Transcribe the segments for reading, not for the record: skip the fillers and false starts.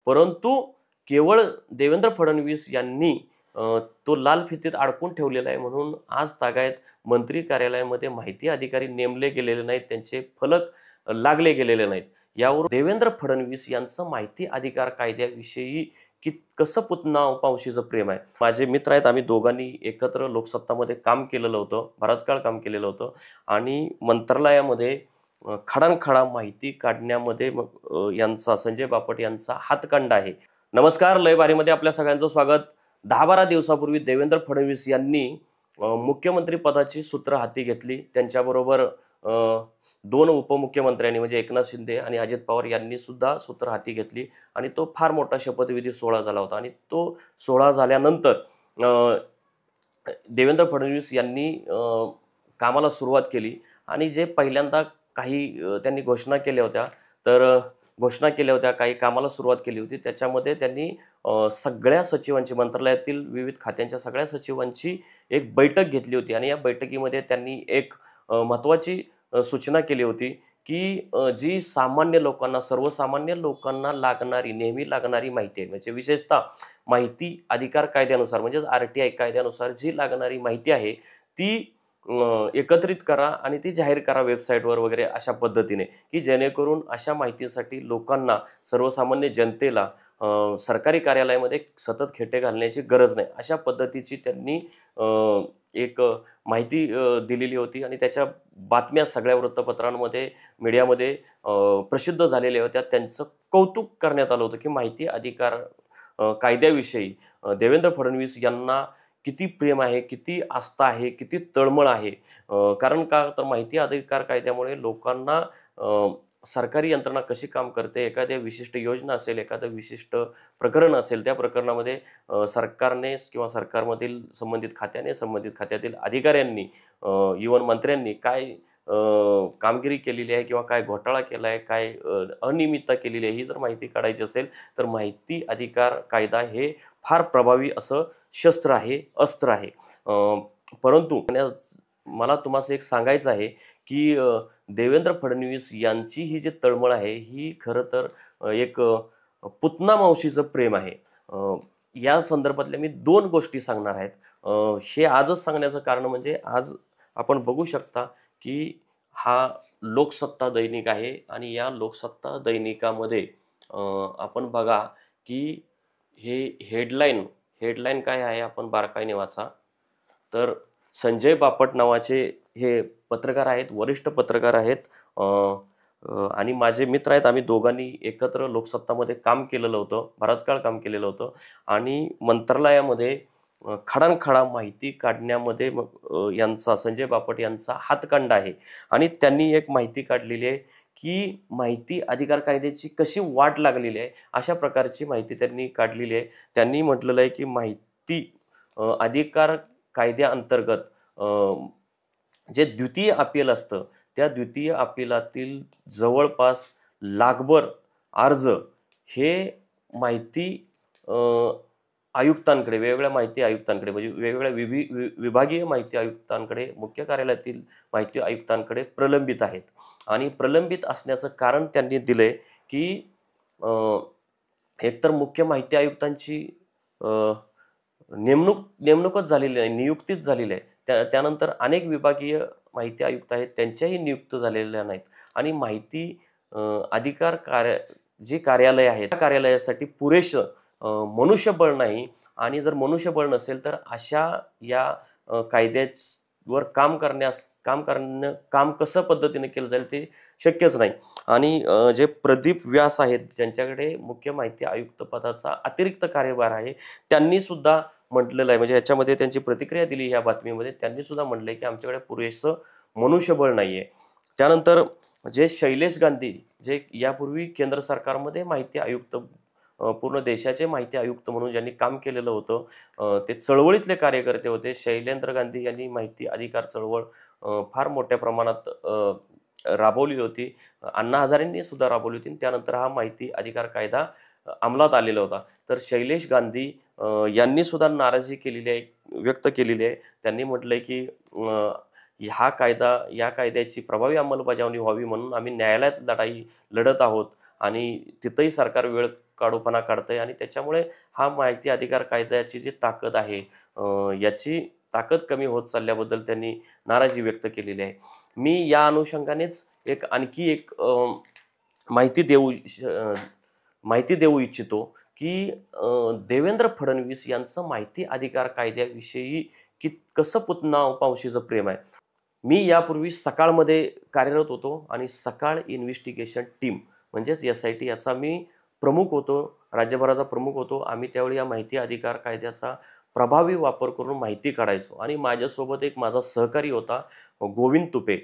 परंतु केवळ देवेंद्र फडणवीस यांनी तो लाल फितीत अडकून ठेवलेला आहे म्हणून आज तागायत मंत्री कार्यालयामध्ये माहिती अधिकारी नेमले गेलेले नाहीत, त्यांचे फलक लागले गेलेले नाहीत. यावरून देवेंद्र फडणवीस यांचं माहिती अधिकार कायद्याविषयी कसं पुतना पावशीचं प्रेम आहे. माझे मित्र आहेत, आम्ही दोघांनी एकत्र लोकसत्तामध्ये काम केलेलं होतं, बराच काळ काम केलेलं होतं आणि मंत्रालयामध्ये खडानखडा माहिती काढण्यामध्ये यांचा संजय बापट यांचा हातखंडा आहे. नमस्कार, लय बारीमध्ये आपल्या सगळ्यांचं स्वागत. 10-12 दिवसापूर्वी देवेंद्र फडणवीस यांनी मुख्यमंत्री पदाची सूत्र हाती घेतली. त्यांच्याबरोबर 2 उपमुख्यमंत्र्यांनी म्हणजे एकनाथ शिंदे आणि अजित पवार यांनी सुद्धा सूत्र हाती घेतली आणि तो फार मोठा शपथविधी सोहळा झाला होता. आणि तो सोहळा झाल्यानंतर देवेंद्र फडणवीस यांनी कामाला सुरुवात केली आणि जे पहिल्यांदा काही त्यांनी घोषणा केल्या होत्या, काही कामाला सुरुवात केली होती. त्याच्यामध्ये त्यांनी सगळ्या सचिवांची, मंत्रालयातील विविध खात्यांच्या सगळ्या सचिवांची एक बैठक घेतली होती आणि या बैठकीमध्ये त्यांनी एक महत्त्वाची सूचना केली होती की जी सामान्य लोकांना, सर्वसामान्य लोकांना नेहमी लागणारी माहिती आहे, म्हणजे विशेषतः माहिती अधिकार कायद्यानुसार म्हणजेच RTI कायद्यानुसार जी लागणारी माहिती आहे ती एकत्रित करा आणि ती जाहीर करा वेबसाईटवर वगैरे, अशा पद्धतीने की जेणेकरून अशा माहितीसाठी लोकांना, सर्वसामान्य जनतेला सरकारी कार्यालयामध्ये सतत खेटे घालण्याची गरज नाही, अशा पद्धतीची त्यांनी एक माहिती दिलेली होती आणि त्याच्या बातम्या सगळ्या वृत्तपत्रांमध्ये, मीडियामध्ये प्रसिद्ध झालेल्या होत्या. त्यांचं कौतुक करण्यात आलं होतं की माहिती अधिकार कायद्याविषयी देवेंद्र फडणवीस यांना किती प्रेम आहे, किती आस्था आहे, किती तळमळ आहे. कारण का तर माहिती अधिकार कायद्यामुळे लोकांना सरकारी यंत्रणा कशी काम करते, एखाद्या विशिष्ट योजना असेल, एखादं विशिष्ट प्रकरण असेल, त्या प्रकरणामध्ये सरकारने किंवा सरकारमधील संबंधित खात्यातील अधिकाऱ्यांनी, इव्हन मंत्र्यांनी काय कामगिरी केलेली आहे किंवा काय घोटाळा केला आहे, काय अनियमितता केलेली आहे, ही जर माहिती काढायची असेल तर माहिती अधिकार कायदा हे फार प्रभावी असं शस्त्र आहे, अस्त्र आहे. परंतु मला तुम्हाला एक सांगायचं आहे की देवेंद्र फडणवीस यांची ही जी तळमळ आहे ही खरं तर एक पुतना मावशीचं प्रेम आहे. या संदर्भातल्या मी 2 गोष्टी सांगणार आहेत. हे आजच सांगण्याचं कारण म्हणजे आज आपण बघू शकता की हा लोकसत्ता दैनिक आहे आणि या लोकसत्ता दैनिकामध्ये आपण बघा की हे हेडलाईन काय आहे, आपण बारकाईने वाचा. तर संजय बापट नावाचे हे पत्रकार आहेत, वरिष्ठ पत्रकार आहेत आणि माझे मित्र आहेत. आम्ही दोघांनी एकत्र लोकसत्तामध्ये काम केलेलं होतं, बराच काळ काम केलेलं होतं आणि मंत्रालयामध्ये खडानखडा माहिती काढण्यामध्ये यांचा, संजय बापट यांचा हातखंडा आहे आणि त्यांनी एक माहिती काढलेली आहे की माहिती अधिकार कायद्याची कशी वाट लागलेली आहे, अशा प्रकारची माहिती त्यांनी काढलेली आहे. त्यांनी म्हटलेलं आहे की माहिती अधिकार कायद्याअंतर्गत जे द्वितीय अपील असतं, त्या द्वितीय अपीलातील जवळपास लाखभर अर्ज हे माहिती आयुक्तांकडे, वेगवेगळ्या माहिती आयुक्तांकडे, म्हणजे वेगवेगळ्या विभागीय माहिती आयुक्तांकडे, मुख्य कार्यालयातील माहिती आयुक्तांकडे प्रलंबित आहेत. आणि प्रलंबित असण्याचं कारण त्यांनी दिलंय की एकतर मुख्य माहिती आयुक्तांची नेमणूकच झालेली नाही, नियुक्तीच झालेली आहे. त्यानंतर अनेक विभागीय माहिती आयुक्त आहेत, त्यांच्याही नियुक्त झालेल्या नाहीत आणि माहिती अधिकार जे कार्यालय आहे त्या कार्यालयासाठी पुरेसं मनुष्यबळ नाही. आणि जर मनुष्यबळ नसेल तर अशा या कायद्यावर काम कसं पद्धतीने केलं जाईल ते शक्यच नाही. आणि जे प्रदीप व्यास आहेत, ज्यांच्याकडे मुख्य माहिती आयुक्त पदाचा अतिरिक्त कार्यभार आहे, त्यांनी सुद्धा म्हटलेलं आहे, म्हणजे याच्यामध्ये त्यांची प्रतिक्रिया दिली या बातमीमध्ये, त्यांनी सुद्धा म्हटलंय की आमच्याकडे पुरेसं मनुष्यबळ नाहीये. त्यानंतर जे शैलेश गांधी, जे यापूर्वी केंद्र सरकारमध्ये माहिती आयुक्त, पूर्ण देशाचे माहिती आयुक्त म्हणून ज्यांनी काम केलेलं होतं, ते चळवळीतले कार्यकर्ते होते. शैलेंद्र गांधी यांनी माहिती अधिकार चळवळ फार मोठ्या प्रमाणात राबवली होती. अण्णा हजारेंनी सुद्धा राबवली होती. त्यानंतर हा माहिती अधिकार कायदा अंमलात आलेला होता. तर शैलेश गांधी यांनी सुद्धा नाराजी व्यक्त केलेली आहे. त्यांनी म्हटलंय की या कायद्याची प्रभावी अंमलबजावणी व्हावी म्हणून आम्ही न्यायालयात लढत आहोत आणि तिथंही सरकार वेळ काढूपणा काढतंय आणि त्याच्यामुळे हा माहिती अधिकार कायद्याची जी ताकद आहे याची ताकद कमी होत चालल्याबद्दल त्यांनी नाराजी व्यक्त केलेली आहे. मी या अनुषंगानेच आणखी एक माहिती देऊ माहिती देऊ इच्छितो, की देवेंद्र फडणवीस यांचं माहिती अधिकार कायद्याविषयी कसं पुतना प्रेम आहे. मी यापूर्वी सकाळमध्ये कार्यरत होतो आणि सकाळ इन्व्हेस्टिगेशन टीम म्हणजेच SIT याचा मी प्रमुख होतो, राज्यभराचा प्रमुख होतो. आम्ही त्यावेळी या माहिती अधिकार कायद्याचा प्रभावी वापर करून माहिती काढायचो आणि माझ्यासोबत एक माझा सहकारी होता गोविंद तुपे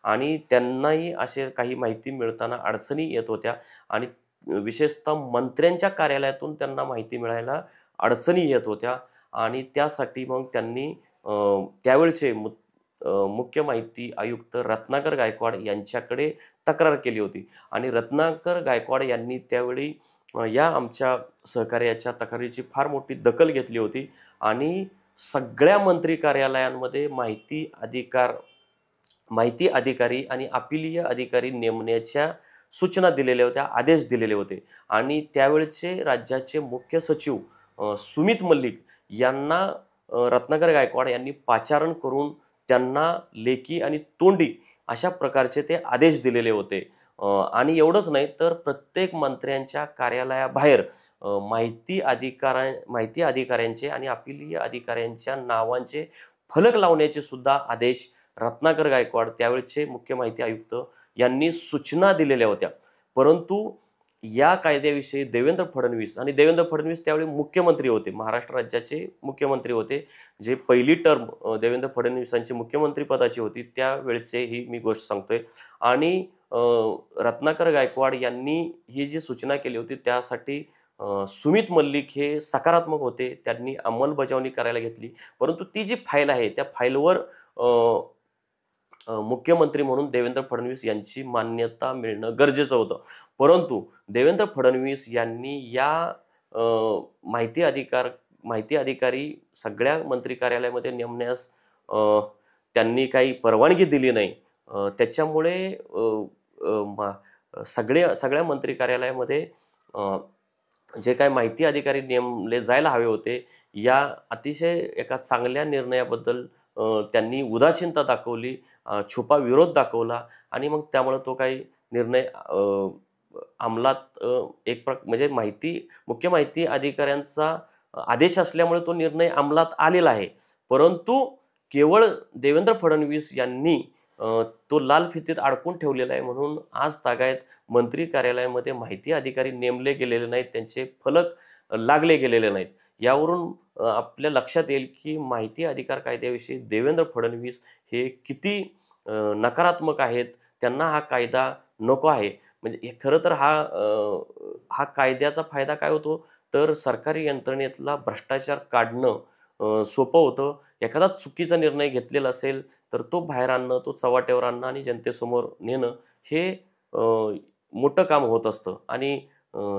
आणि त्यांनाही असे काही माहिती मिळताना अडचणी येत होत्या आणि विशेषतः मंत्र्यांच्या कार्यालयातून त्यांना माहिती मिळायला अडचणी येत होत्या आणि त्यासाठी मग त्यांनी त्यावेळचे मुख्य माहिती आयुक्त रत्नाकर गायकवाड यांच्याकडे तक्रार केली होती आणि रत्नाकर गायकवाड यांनी त्यावेळी या आमच्या सहकार्याच्या तक्रारीची फार मोठी दखल घेतली होती आणि सगळ्या मंत्री कार्यालयांमध्ये माहिती अधिकारी आणि अपिलीय अधिकारी नेमण्याच्या सूचना दिलेल्या होत्या, आदेश दिलेले होते आणि त्यावेळचे राज्याचे मुख्य सचिव सुमित मल्लिक यांना रत्नाकर गायकवाड यांनी पाचारण करून त्यांना लेखी आणि तोंडी अशा प्रकारचे ते आदेश दिलेले होते. आणि एवढंच नाही तर प्रत्येक मंत्र्यांच्या कार्यालयाबाहेर माहिती अधिकाऱ्यांचे आणि अपिलीय अधिकाऱ्यांच्या नावांचे फलक लावण्याचे सुद्धा आदेश रत्नाकर गायकवाड त्यावेळचे मुख्य माहिती आयुक्त यांनी सूचना दिलेल्या होत्या. परंतु या कायद्याविषयी देवेंद्र फडणवीस त्यावेळी मुख्यमंत्री होते, महाराष्ट्र राज्याचे मुख्यमंत्री होते. जे पहिली टर्म देवेंद्र फडणवीसांची मुख्यमंत्री पदाची होती त्यावेळचे ही मी गोष्ट सांगतोय आणि रत्नाकर गायकवाड यांनी ही जी सूचना केली होती त्यासाठी सुमित मल्लिक हे सकारात्मक होते. त्यांनी अंमलबजावणी करायला घेतली. परंतु ती जी फाईल आहे त्या फाईलवर मुख्यमंत्री म्हणून देवेंद्र फडणवीस यांची मान्यता मिळणं गरजेचं होतं. परंतु देवेंद्र फडणवीस यांनी या माहिती अधिकारी सगळ्या मंत्री कार्यालयामध्ये नेमण्यास त्यांनी परवानगी दिली नाही. त्याच्यामुळे सगळ्या मंत्री कार्यालयामध्ये जे काही माहिती अधिकारी नेमले जायला हवे होते या अतिशय एका चांगल्या निर्णयाबद्दल त्यांनी उदासीनता दाखवली, छुपा विरोध दाखवला आणि मग त्यामुळे तो काही निर्णय अंमलात म्हणजे मुख्य माहिती अधिकाऱ्यांचा आदेश असल्यामुळे तो निर्णय अंमलात आलेला आहे. परंतु केवळ देवेंद्र फडणवीस यांनी तो लाल फितीत अडकून ठेवलेला आहे म्हणून आज तागायत मंत्री कार्यालयामध्ये माहिती अधिकारी नेमले गेलेले नाहीत, त्यांचे फलक लागले गेलेले नाहीत. यावरून आपल्या लक्षात येईल की माहिती अधिकार कायद्याविषयी देवेंद्र फडणवीस हे किती नकारात्मक आहेत. त्यांना हा कायदा नको आहे. म्हणजे खरं तर हा कायद्याचा फायदा काय होतो तर सरकारी यंत्रणेतला भ्रष्टाचार काढणं सोपं होतं. एखादा चुकीचा निर्णय घेतलेला असेल तर तो बाहेर आणणं, तो चव्हाट्यावर आणणं आणि जनतेसमोर नेणं हे मोठं काम होत असतं. आणि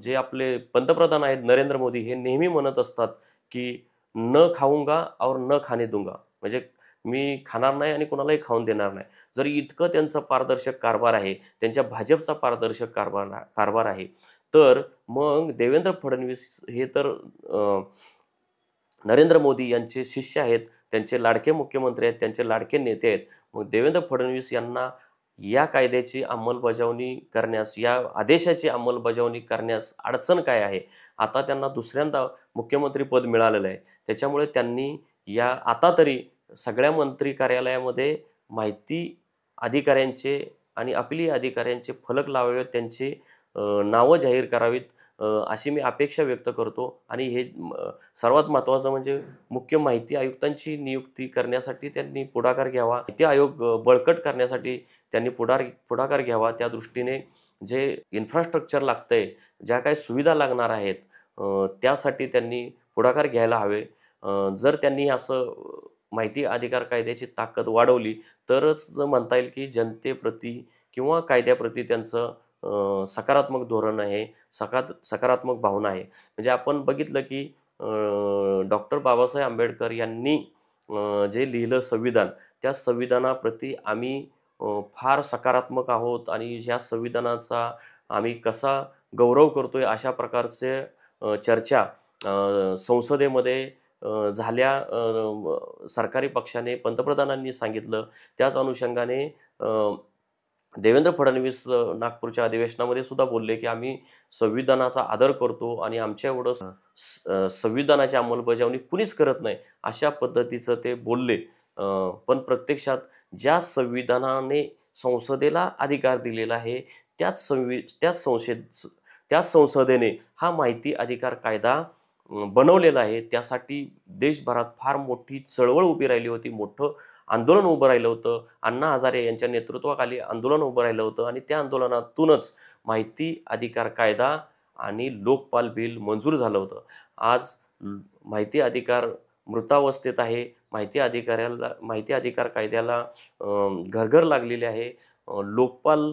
जे आपले पंतप्रधान आहेत नरेंद्र मोदी हे नेहमी म्हणत असतात की न खाऊंगा और न खाने दूंगा, म्हणजे मी खाणार नाही आणि कोणालाही खाऊन देणार नाही. जर इतकं त्यांचं पारदर्शक कारभार आहे, त्यांच्या भाजपचा पारदर्शक कारभार आहे, तर मग देवेंद्र फडणवीस हे तर नरेंद्र मोदी यांचे शिष्य आहेत, त्यांचे लाडके मुख्यमंत्री आहेत, त्यांचे लाडके नेते आहेत. मग देवेंद्र फडणवीस यांना या कायद्याची अंमलबजावणी करण्यास, या आदेशाची अंमलबजावणी करण्यास अडचण काय आहे? आता त्यांना दुसऱ्यांदा मुख्यमंत्री पद मिळालेलं आहे. त्याच्यामुळे त्यांनी आता तरी सगळ्या मंत्री कार्यालयामध्ये माहिती अधिकाऱ्यांचे आणि अपिलीय अधिकाऱ्यांचे फलक लावावेत, त्यांची नावं जाहीर करावीत अशी मी अपेक्षा व्यक्त करतो. आणि हे सर्वात महत्त्वाचं म्हणजे मुख्य माहिती आयुक्तांची नियुक्ती करण्यासाठी त्यांनी पुढाकार घ्यावा. माहिती आयोग बळकट करण्यासाठी त्यांनी पुढाकार घ्यावा. त्या दृष्टीने जे इन्फ्रास्ट्रक्चर लागतंय, ज्या काही सुविधा लागणार आहेत त्यासाठी त्यांनी पुढाकार घ्यायला हवे. जर त्यांनी असं माहिती अधिकार कायद्याची ताकद वाढवली तरच म्हणता येईल की जनतेप्रती किंवा कायद्याप्रती त्यांचं सकारात्मक धोरण आहे, सकारात्मक भावना आहे. म्हणजे आपण बघितलं की डॉक्टर बाबासाहेब आंबेडकर यांनी जे लिहिलं संविधान, त्या संविधानाप्रती आम्ही फार सकारात्मक आहोत आणि ह्या संविधानाचा आम्ही कसा गौरव करतोय अशा प्रकारचे चर्चा संसदेमध्ये झाल्या. सरकारी पक्षाने, पंतप्रधानांनी सांगितलं. त्याच अनुषंगाने देवेंद्र फडणवीस नागपूरच्या अधिवेशनामध्ये सुद्धा बोलले, की आम्ही संविधानाचा आदर करतो आणि आमच्या एवढं संविधानाची अंमलबजावणी कुणीच करत नाही, अशा पद्धतीचं ते बोलले. पण प्रत्यक्षात ज्या संविधानाने संसदेला अधिकार दिलेला आहे, त्याच संसदेने हा माहिती अधिकार कायदा बनवलेला आहे. त्यासाठी देशभरात फार मोठी चळवळ उभी राहिली होती. मोठं आंदोलन उभं राहिलं होतं. अण्णा हजारे यांच्या नेतृत्वाखाली आंदोलन उभं राहिलं होतं आणि त्या आंदोलनातूनच माहिती अधिकार कायदा आणि लोकपाल बिल मंजूर झालं होतं. आज माहिती अधिकार मृतावस्थेत आहे. माहिती अधिकार कायद्याला घरघर लागलेले आहे. लोकपाल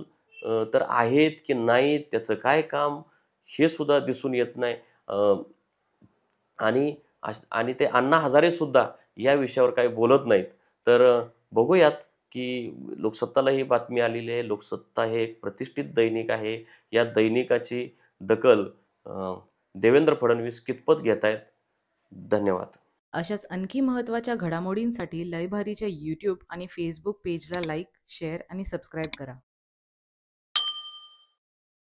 तर आहेत की नाहीत, त्याचं काय काम हे सुद्धा दिसून येत नाही. आणि आणि ते अण्णा हजारे सुद्धा या विषयावर काही बोलत नाहीत. तर बघूयात की लोकसत्ताला ही बातमी आलेली आहे. लोकसत्ता हे एक प्रतिष्ठित दैनिक आहे. या दैनिकाची दखल देवेंद्र फडणवीस कितपत घेतायत? धन्यवाद. अशाच आणखी महत्त्वाच्या घडामोडींसाठी लयभारीच्या यूट्यूब आणि फेसबुक पेजला लाईक, शेअर आणि सबस्क्राईब करा.